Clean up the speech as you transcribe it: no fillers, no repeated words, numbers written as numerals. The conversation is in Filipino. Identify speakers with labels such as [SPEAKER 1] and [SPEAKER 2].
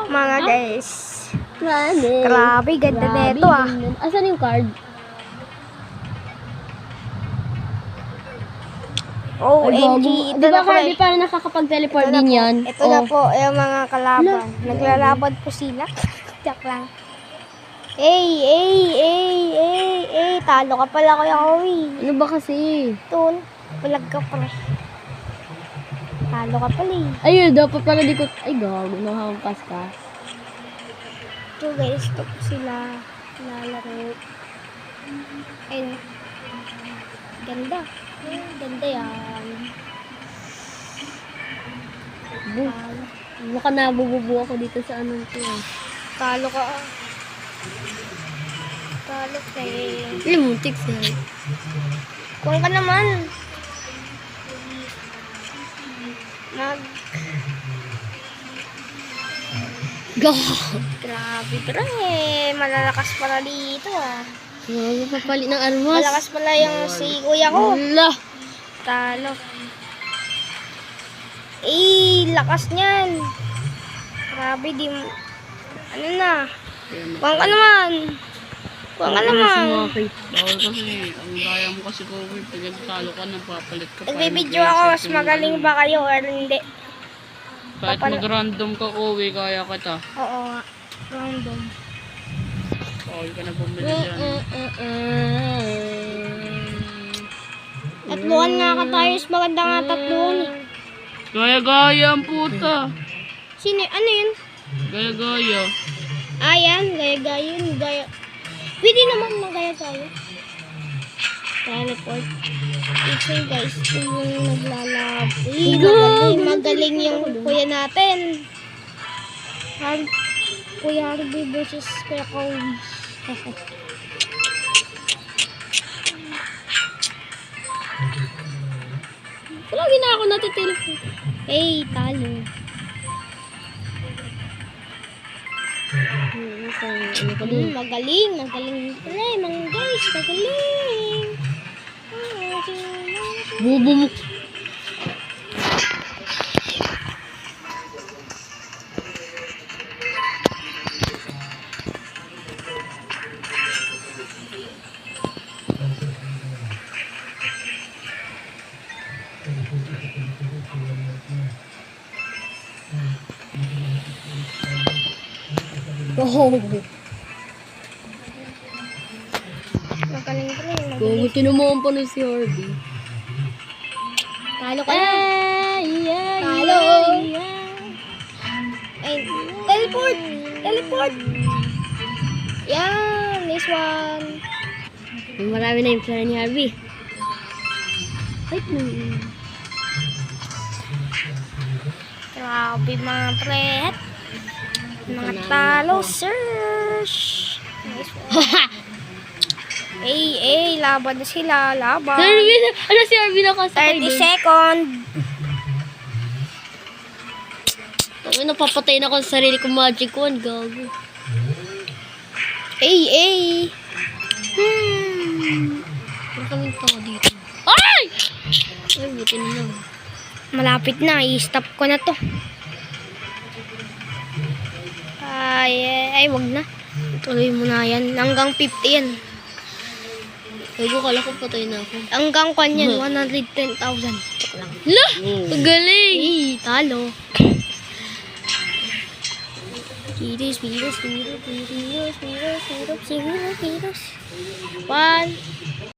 [SPEAKER 1] Mga guys.
[SPEAKER 2] Grabe.
[SPEAKER 1] Grabe, ganda nito ah.
[SPEAKER 2] Asan yung card?
[SPEAKER 1] OMG, ito
[SPEAKER 2] Di
[SPEAKER 1] na
[SPEAKER 2] ba
[SPEAKER 1] po.
[SPEAKER 2] Kirby parang nakakapag-teleport din yan?
[SPEAKER 1] Ito na po yung mga kalaban. Naglalaban po sila. Tiyak lang. Talo ka pala Kuya Kowi.
[SPEAKER 2] Ano ba kasi?
[SPEAKER 1] Tun, palag ka pala. Talo ka pala eh.
[SPEAKER 2] Ayun, dapat pala di ko... Ay, gago. Nahampas ka.
[SPEAKER 1] Ito guys, ito po sila lalaro. Ayun. Ganda. Ganda yan.
[SPEAKER 2] Baka nabububu ako dito sa anong to.
[SPEAKER 1] Talo ka. Talo ka eh.
[SPEAKER 2] Muntik siya.
[SPEAKER 1] Kuha ka naman. Grabe pre. Malalakas pala dito ah.
[SPEAKER 2] Papalit ng armas.
[SPEAKER 1] Malakas pala yung si kuya ko.
[SPEAKER 2] Wala.
[SPEAKER 1] Talo. Lakas niyan. Grabe, di mo. Ano na? Kuha ka naman. Kuha ka naman.
[SPEAKER 3] Bawal kasi, ang gaya mo kasi ko, pinagtalo ka, nagpapalit ka pa.
[SPEAKER 1] Nagbibideo ako, mas magaling ba kayo or hindi?
[SPEAKER 3] Kahit mag-random ka, uwi, kaya kita.
[SPEAKER 1] Oo nga. Random.
[SPEAKER 3] Bawal ka na bumili dyan.
[SPEAKER 1] Tatluhan nga ka tayo, mas maganda nga tatluhan eh.
[SPEAKER 3] Gaya-gaya ang puta.
[SPEAKER 1] Sino? Ano yun?
[SPEAKER 3] Gaya-gaya.
[SPEAKER 1] Yan, gaya-gaya yun. Gaya. Pwede naman magaya tayo. Teleport. Ito guys, ito yung naglalabo. Magaling yung kuya natin. Kuya Harvey versus Kuya Kowi.
[SPEAKER 2] Lagi na ako natiteleport.
[SPEAKER 1] Talo. Magaling pre, mga guys, magaling.
[SPEAKER 2] Bubo mo.
[SPEAKER 1] Magaling pre,
[SPEAKER 2] Gago, tinumaan pa nun si Harvey.
[SPEAKER 1] Talo ka na. Talo. Teleport. Teleport. Yan, this one.
[SPEAKER 2] Marami na yung plano ni Harvey.
[SPEAKER 1] Grabe mga pre. Mga talo, search. Nice one. Laban na sila. Laban.
[SPEAKER 2] Ano si Harvey nakasakay
[SPEAKER 1] 30 seconds.
[SPEAKER 2] Ay, napapatay na ako sa sarili kong magic wand. Gago. Ano kaming tao dito? Ay! Ay, buti na lang.
[SPEAKER 1] Malapit na. I-stop ko na to. Wag na. Tuloy mo na yan. Hanggang 50 yan.
[SPEAKER 2] Gago, kala ko patay na ako.
[SPEAKER 1] Hanggang kwan yan. 110,000.
[SPEAKER 2] Lah! Galing!
[SPEAKER 1] Talo. Piros. 1.